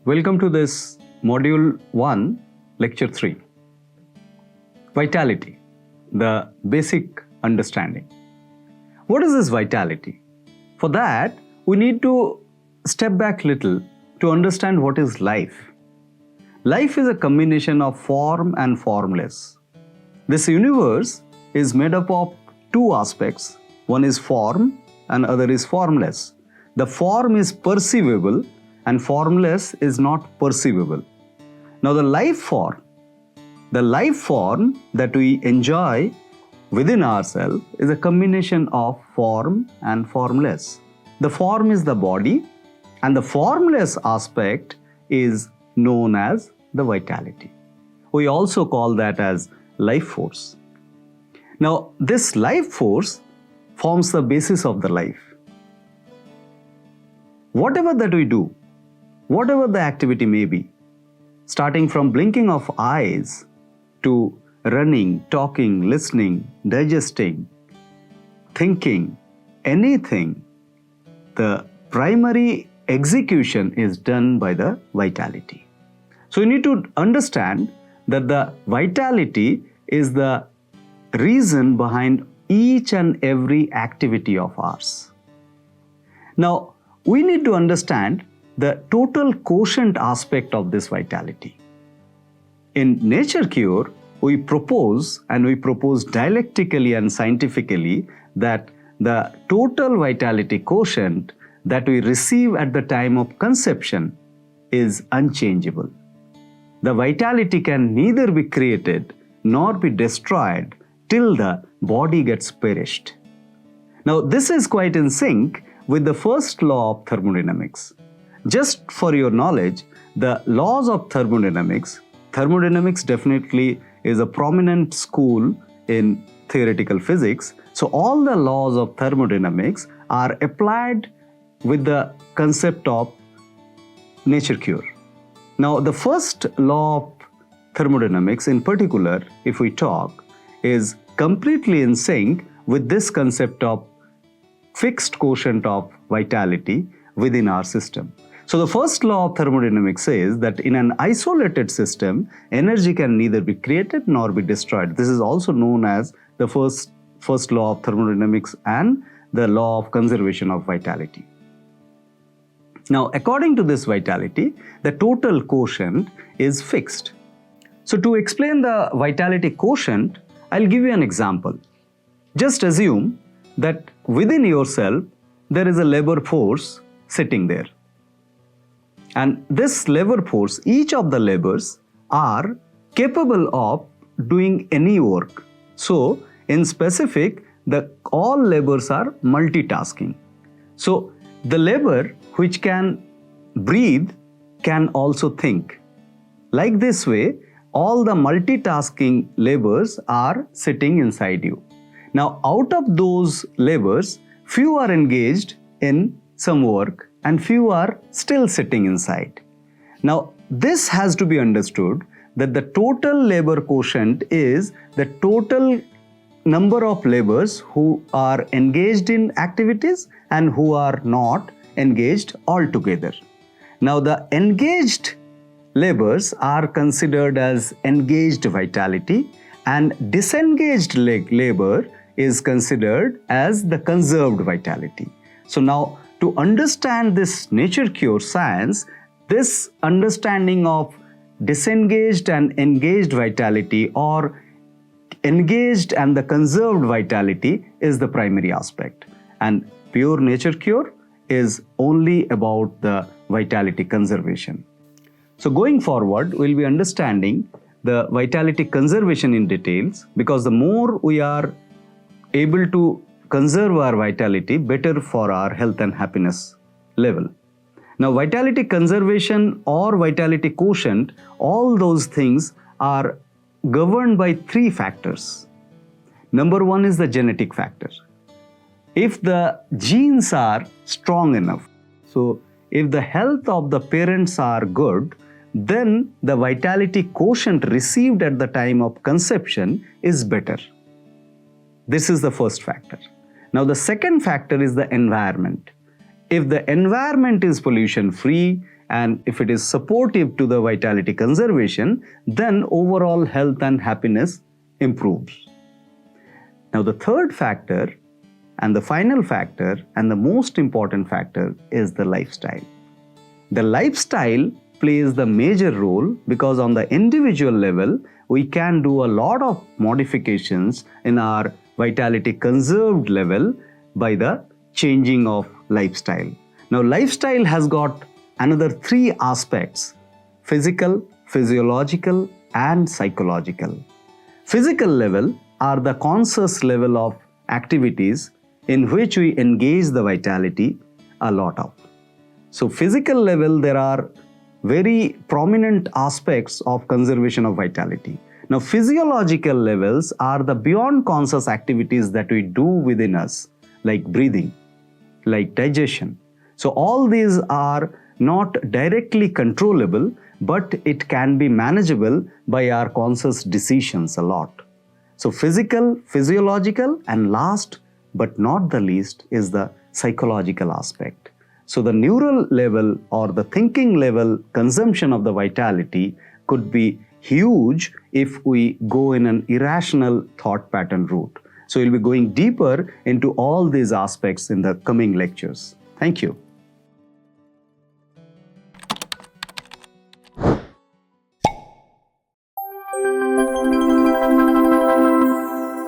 Welcome to this Module 1, Lecture 3. Vitality, the basic understanding. What is this vitality? For that, we need to step back little to understand what is life. Life is a combination of form and formless. This universe is made up of two aspects. One is form and other is formless. The form is perceivable and formless is not perceivable. Now the life form that we enjoy within ourselves is a combination of form and formless. The form is the body and the formless aspect is known as the vitality. We also call that as life force. Now this life force forms the basis of the life. Whatever that we do, whatever the activity may be, starting from blinking of eyes to running, talking, listening, digesting, thinking, anything, the primary execution is done by the vitality. So you need to understand that the vitality is the reason behind each and every activity of ours. Now, we need to understand the total quotient aspect of this vitality. In Nature Cure, we propose dialectically and scientifically that the total vitality quotient that we receive at the time of conception is unchangeable. The vitality can neither be created nor be destroyed till the body gets perished. Now, this is quite in sync with the first law of thermodynamics. Just for your knowledge, the laws of thermodynamics definitely is a prominent school in theoretical physics. So all the laws of thermodynamics are applied with the concept of Nature Cure. Now the first law of thermodynamics in particular, if we talk, is completely in sync with this concept of fixed quotient of vitality within our system. So the first law of thermodynamics says that in an isolated system, energy can neither be created nor be destroyed. This is also known as the first law of thermodynamics and the law of conservation of vitality. Now, according to this vitality, the total quotient is fixed. So to explain the vitality quotient, I'll give you an example. Just assume that within yourself, there is a labor force sitting there. And this labor force, each of the labors are capable of doing any work. So in specific, all labors are multitasking. So the labor which can breathe can also think. Like this way, all the multitasking labors are sitting inside you. Now out of those labors, few are engaged in some work and few are still sitting inside. Now this has to be understood that the total labor quotient is the total number of laborers who are engaged in activities and who are not engaged altogether. Now the engaged laborers are considered as engaged vitality and disengaged labor is considered as the conserved vitality. So now to understand this Nature Cure science, this understanding of disengaged and engaged vitality or engaged and the conserved vitality is the primary aspect. And pure Nature Cure is only about the vitality conservation. So going forward, we'll be understanding the vitality conservation in details, because the more we are able to conserve our vitality, better for our health and happiness level. Now vitality conservation or vitality quotient, all those things are governed by three factors. Number one is the genetic factor. If the genes are strong enough, so if the health of the parents are good, then the vitality quotient received at the time of conception is better. This is the first factor. Now the second factor is the environment. If the environment is pollution free and if it is supportive to the vitality conservation, then overall health and happiness improves. Now, the third factor and the final factor and the most important factor is the lifestyle. The lifestyle plays the major role because on the individual level, we can do a lot of modifications in our vitality conserved level by the changing of lifestyle. Now, lifestyle has got another three aspects: physical, physiological, and psychological. Physical level are the conscious level of activities in which we engage the vitality a lot of. So, physical level, there are very prominent aspects of conservation of vitality. Now, physiological levels are the beyond conscious activities that we do within us, like breathing, like digestion. So, all these are not directly controllable, but it can be manageable by our conscious decisions a lot. So, physical, physiological, and last but not the least is the psychological aspect. So, the neural level or the thinking level consumption of the vitality could be huge if we go in an irrational thought pattern route. So, we'll be going deeper into all these aspects in the coming lectures. Thank you.